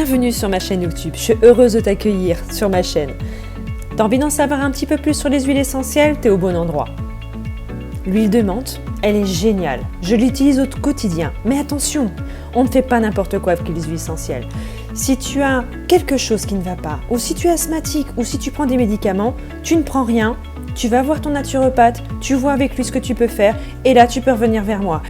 Bienvenue sur ma chaîne YouTube, je suis heureuse de t'accueillir sur ma chaîne. T'as envie d'en savoir un petit peu plus sur les huiles essentielles? T'es au bon endroit. L'huile de menthe, elle est géniale, je l'utilise au quotidien. Mais attention, on ne fait pas n'importe quoi avec les huiles essentielles. Si tu as quelque chose qui ne va pas, ou si tu es asthmatique, ou si tu prends des médicaments, tu ne prends rien, tu vas voir ton naturopathe, tu vois avec lui ce que tu peux faire, et là tu peux revenir vers moi.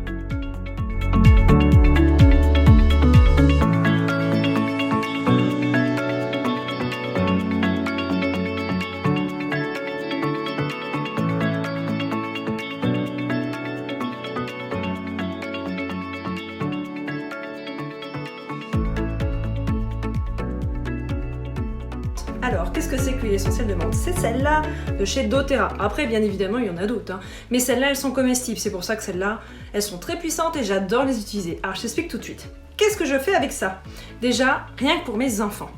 Alors, qu'est-ce que c'est que l'huile essentielle de menthe? C'est celle-là de chez doTERRA. Après, bien évidemment, il y en a d'autres, mais celles-là, elles sont comestibles. C'est pour ça que celles-là, elles sont très puissantes et j'adore les utiliser. Alors, je t'explique tout de suite. Qu'est-ce que je fais avec ça? Déjà, rien que pour mes enfants.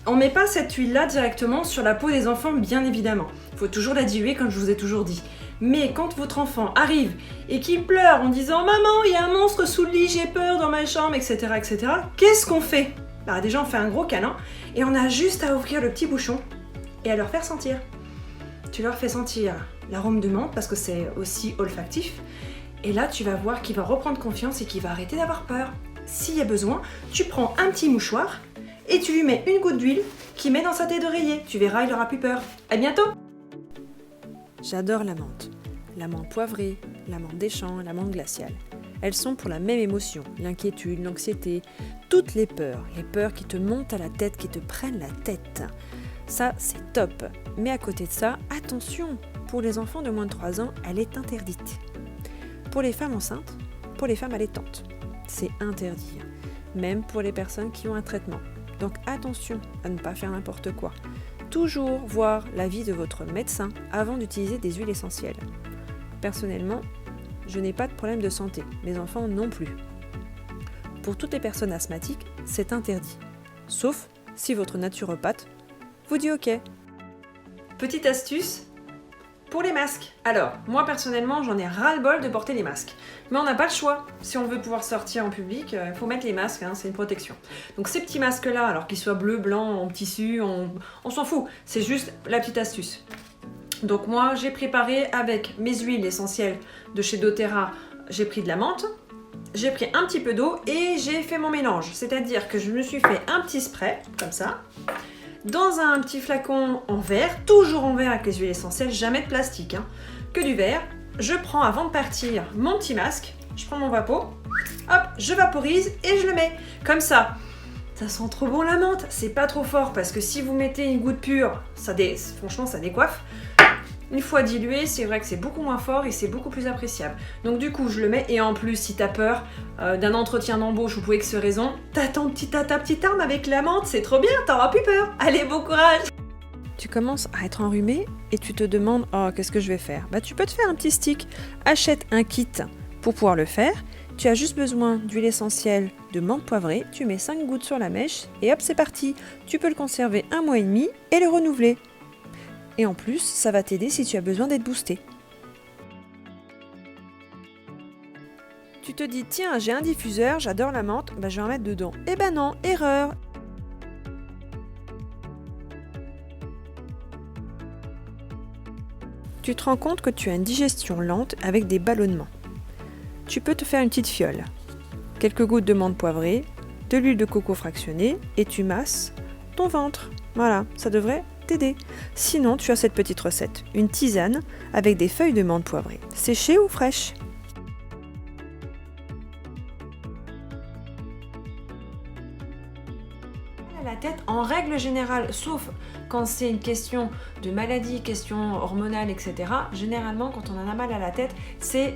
On ne met pas cette huile-là directement sur la peau des enfants, bien évidemment. Il faut toujours la diluer, comme je vous ai toujours dit. Mais quand votre enfant arrive et qu'il pleure en disant « Maman, il y a un monstre sous le lit, j'ai peur dans ma chambre, etc. etc. » Qu'est-ce qu'on fait? Bah, déjà, on fait un gros câlin et on a juste à ouvrir le petit bouchon et à leur faire sentir. Tu leur fais sentir l'arôme de menthe parce que c'est aussi olfactif. Et là, tu vas voir qu'il va reprendre confiance et qu'il va arrêter d'avoir peur. S'il y a besoin, tu prends un petit mouchoir et tu lui mets une goutte d'huile qu'il met dans sa tête d'oreiller. Tu verras, il n'aura plus peur. À bientôt! J'adore la menthe poivrée, la menthe des champs, la menthe glaciale. Elles sont pour la même émotion, l'inquiétude, l'anxiété, toutes les peurs qui te montent à la tête, qui te prennent la tête. Ça, c'est top. Mais à côté de ça, attention, pour les enfants de moins de 3 ans, elle est interdite. Pour les femmes enceintes, pour les femmes allaitantes, c'est interdit. Même pour les personnes qui ont un traitement. Donc attention à ne pas faire n'importe quoi. Toujours voir l'avis de votre médecin avant d'utiliser des huiles essentielles. Personnellement, je n'ai pas de problème de santé, mes enfants non plus. Pour toutes les personnes asthmatiques, c'est interdit, sauf si votre naturopathe vous dit OK. Petite astuce pour les masques. Alors, moi personnellement, j'en ai ras-le-bol de porter les masques. Mais on n'a pas le choix. Si on veut pouvoir sortir en public, il faut mettre les masques, c'est une protection. Donc ces petits masques-là, alors qu'ils soient bleus, blancs, en tissu, on s'en fout. C'est juste la petite astuce. Donc moi, j'ai préparé avec mes huiles essentielles de chez doTERRA, j'ai pris de la menthe, j'ai pris un petit peu d'eau et j'ai fait mon mélange. C'est-à-dire que je me suis fait un petit spray, comme ça, dans un petit flacon en verre, toujours en verre avec les huiles essentielles, jamais de plastique, que du verre. Je prends avant de partir mon petit masque, je prends mon vapeau, hop, je vaporise et je le mets. Comme ça, ça sent trop bon la menthe, c'est pas trop fort parce que si vous mettez une goutte pure, franchement ça décoiffe. Une fois dilué, c'est vrai que c'est beaucoup moins fort et c'est beaucoup plus appréciable. Donc du coup, je le mets et en plus, si t'as peur d'un entretien d'embauche ou pour X raison, t'as ta petite arme avec la menthe, c'est trop bien, t'auras plus peur. Allez, bon courage! Tu commences à être enrhumé et tu te demandes « Oh, qu'est-ce que je vais faire ?» Bah, tu peux te faire un petit stick. Achète un kit pour pouvoir le faire. Tu as juste besoin d'huile essentielle de menthe poivrée. Tu mets 5 gouttes sur la mèche et hop, c'est parti. Tu peux le conserver 1 mois et demi et le renouveler. Et en plus, ça va t'aider si tu as besoin d'être boosté. Tu te dis, tiens, j'ai un diffuseur, j'adore la menthe, bah, je vais en mettre dedans. Eh ben non, erreur! Tu te rends compte que tu as une digestion lente avec des ballonnements. Tu peux te faire une petite fiole. Quelques gouttes de menthe poivrée, de l'huile de coco fractionnée et tu masses ton ventre. Voilà, ça devrait t'aider. Sinon, tu as cette petite recette, une tisane avec des feuilles de menthe poivrée, séchées ou fraîches. La tête, en règle générale, sauf quand c'est une question de maladie, question hormonale, etc. Généralement, quand on en a mal à la tête, c'est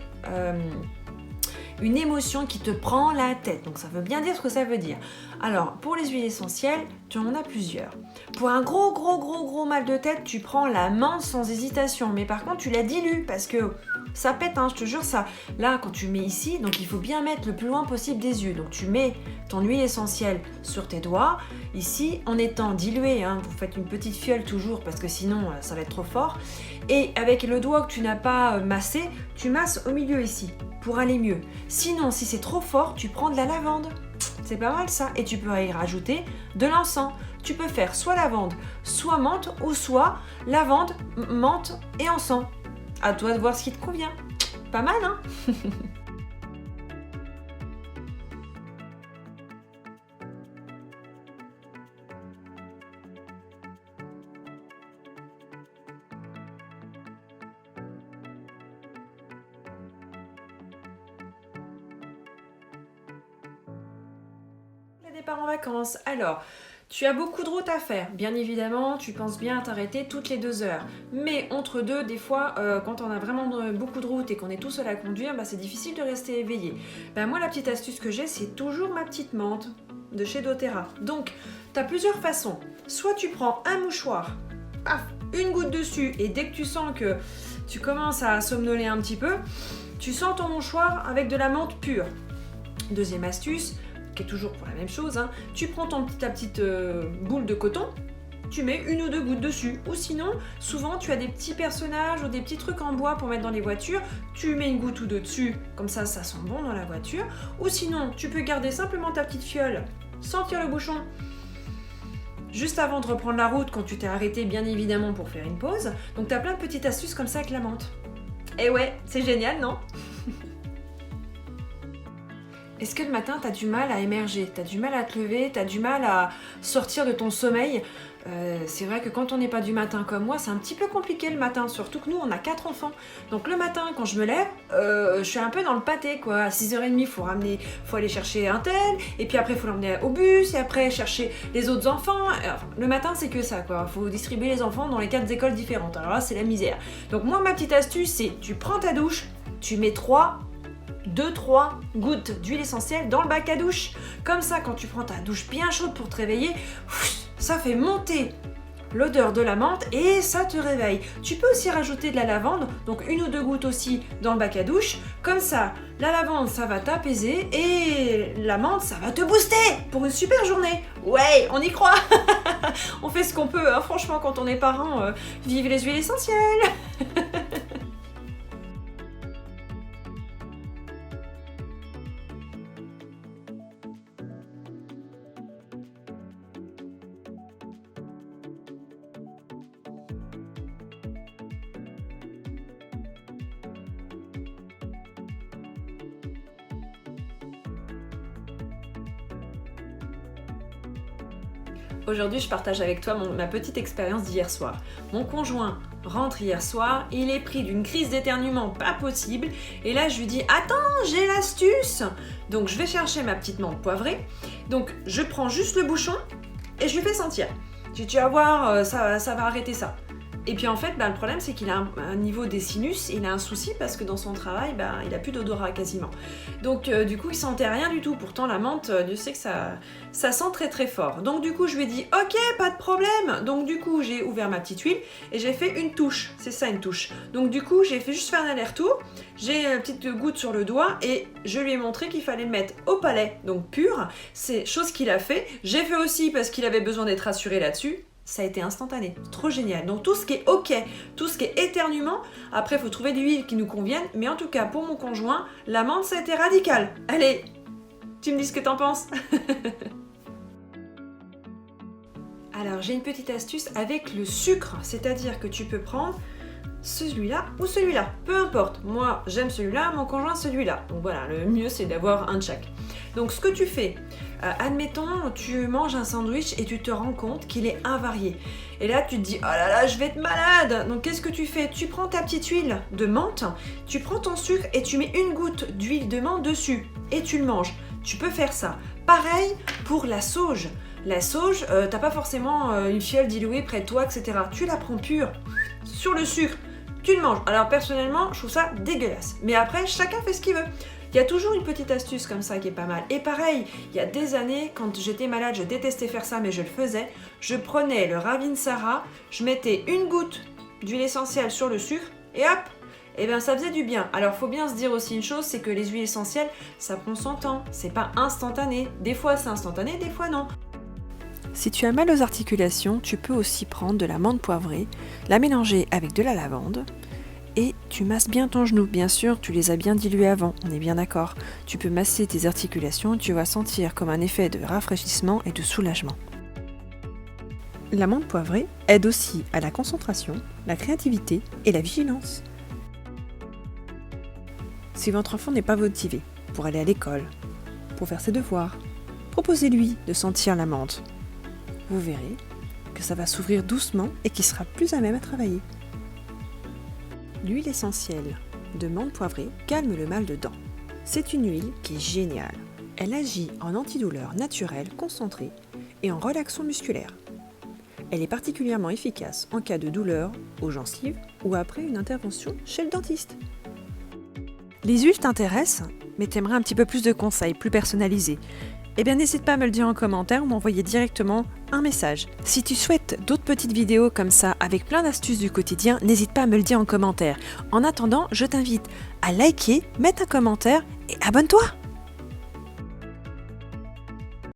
une émotion qui te prend la tête. Donc ça veut bien dire ce que ça veut dire. Alors, pour les huiles essentielles, tu en as plusieurs. Pour un gros mal de tête, tu prends la menthe sans hésitation. Mais par contre, tu la dilues parce que ça pète, je te jure ça. Là, quand tu mets ici, donc il faut bien mettre le plus loin possible des yeux. Donc tu mets ton huile essentielle sur tes doigts. Ici, en étant dilué, vous faites une petite fiole toujours parce que sinon, ça va être trop fort. Et avec le doigt que tu n'as pas massé, tu masses au milieu ici pour aller mieux. Sinon, si c'est trop fort, tu prends de la lavande. C'est pas mal ça. Et tu peux y rajouter de l'encens. Tu peux faire soit lavande, soit menthe, ou soit lavande, menthe et encens. À toi de voir ce qui te convient. Pas mal, hein? Le départ en vacances. Alors, tu as beaucoup de routes à faire. Bien évidemment, tu penses bien à t'arrêter toutes les 2 heures. Mais entre deux, des fois, quand on a vraiment beaucoup de routes et qu'on est tout seul à conduire, c'est difficile de rester éveillé. Moi, la petite astuce que j'ai, c'est toujours ma petite menthe de chez doTERRA. Donc, tu as plusieurs façons. Soit tu prends un mouchoir, paf, une goutte dessus, et dès que tu sens que tu commences à somnoler un petit peu, tu sens ton mouchoir avec de la menthe pure. Deuxième astuce, qui est toujours pour la même chose, hein, tu prends ta petite boule de coton, tu mets 1 ou 2 gouttes dessus. Ou sinon, souvent tu as des petits personnages ou des petits trucs en bois pour mettre dans les voitures, tu mets une goutte ou deux dessus, comme ça sent bon dans la voiture. Ou sinon, tu peux garder simplement ta petite fiole, sentir le bouchon, juste avant de reprendre la route quand tu t'es arrêté bien évidemment pour faire une pause. Donc tu as plein de petites astuces comme ça avec la menthe. Et ouais, c'est génial, non? Est-ce que le matin, tu as du mal à émerger, tu as du mal à te lever, tu as du mal à sortir de ton sommeil? C'est vrai que quand on n'est pas du matin comme moi, c'est un petit peu compliqué le matin, surtout que nous, on a 4 enfants. Donc le matin, quand je me lève, je suis un peu dans le pâté, quoi. À 6h30, faut aller chercher un tel, et puis après, il faut l'emmener au bus, et après, chercher les autres enfants. Alors, le matin, c'est que ça, quoi. Faut distribuer les enfants dans les 4 écoles différentes. Alors là, c'est la misère. Donc moi, ma petite astuce, c'est tu prends ta douche, tu mets 2-3 gouttes d'huile essentielle dans le bac à douche. Comme ça, quand tu prends ta douche bien chaude pour te réveiller, ça fait monter l'odeur de la menthe et ça te réveille. Tu peux aussi rajouter de la lavande, donc 1 ou 2 gouttes aussi dans le bac à douche. Comme ça, la lavande, ça va t'apaiser et la menthe, ça va te booster pour une super journée. Ouais, on y croit. On fait ce qu'on peut, hein. Franchement, quand on est parents, vive les huiles essentielles. Aujourd'hui, je partage avec toi ma petite expérience d'hier soir. Mon conjoint rentre hier soir, il est pris d'une crise d'éternuement pas possible, et là je lui dis « Attends, j'ai l'astuce !» Donc je vais chercher ma petite menthe poivrée, donc je prends juste le bouchon et je lui fais sentir. Tu vas voir, ça va arrêter ça. Et puis en fait, le problème c'est qu'il a un niveau des sinus, il a un souci parce que dans son travail, il a plus d'odorat quasiment. Donc du coup, il sentait rien du tout. Pourtant la menthe, Dieu sait que ça sent très très fort. Donc du coup, je lui ai dit « Ok, pas de problème !» Donc du coup, j'ai ouvert ma petite huile et j'ai fait une touche. C'est ça une touche. Donc du coup, j'ai fait juste faire un aller-retour. J'ai une petite goutte sur le doigt et je lui ai montré qu'il fallait le mettre au palais, donc pur. C'est chose qu'il a fait. J'ai fait aussi parce qu'il avait besoin d'être rassuré là-dessus. Ça a été instantané, trop génial. Donc tout ce qui est ok, tout ce qui est éternuement, après il faut trouver l'huile qui nous convienne, mais en tout cas pour mon conjoint, la menthe ça a été radical. Allez, tu me dis ce que t'en penses. Alors j'ai une petite astuce avec le sucre, c'est-à-dire que tu peux prendre celui-là ou celui-là, peu importe. Moi j'aime celui-là, mon conjoint celui-là. Donc voilà, le mieux c'est d'avoir un de chaque. Donc ce que tu fais, admettons tu manges un sandwich et tu te rends compte qu'il est avarié. Et là tu te dis oh là là je vais être malade. Donc qu'est-ce que tu fais? Tu prends ta petite huile de menthe, tu prends ton sucre et tu mets une goutte d'huile de menthe dessus et tu le manges. Tu peux faire ça. Pareil pour la sauge. La sauge, t'as pas forcément une fiole diluée près de toi, etc. Tu la prends pure sur le sucre. Tu le manges. Alors personnellement, je trouve ça dégueulasse. Mais après, chacun fait ce qu'il veut. Il y a toujours une petite astuce comme ça qui est pas mal. Et pareil, il y a des années, quand j'étais malade, je détestais faire ça, mais je le faisais. Je prenais le Ravinsara, je mettais une goutte d'huile essentielle sur le sucre, et hop, et bien ça faisait du bien. Alors faut bien se dire aussi une chose, c'est que les huiles essentielles, ça prend son temps. C'est pas instantané. Des fois c'est instantané, des fois non. Si tu as mal aux articulations, tu peux aussi prendre de la menthe poivrée, la mélanger avec de la lavande, Et tu masses bien ton genou, bien sûr, tu les as bien dilués avant, on est bien d'accord. Tu peux masser tes articulations et tu vas sentir comme un effet de rafraîchissement et de soulagement. L'amande poivrée aide aussi à la concentration, la créativité et la vigilance. Si votre enfant n'est pas motivé pour aller à l'école, pour faire ses devoirs, proposez-lui de sentir la menthe. Vous verrez que ça va s'ouvrir doucement et qu'il sera plus à même à travailler. L'huile essentielle de menthe poivrée calme le mal de dents. C'est une huile qui est géniale. Elle agit en antidouleur naturelle concentrée et en relaxant musculaire. Elle est particulièrement efficace en cas de douleur aux gencives ou après une intervention chez le dentiste. Les huiles t'intéressent, mais t'aimerais un petit peu plus de conseils, plus personnalisés. Eh bien n'hésite pas à me le dire en commentaire ou m'envoyer directement un message. Si tu souhaites d'autres petites vidéos comme ça avec plein d'astuces du quotidien, n'hésite pas à me le dire en commentaire. En attendant, je t'invite à liker, mettre un commentaire et abonne-toi!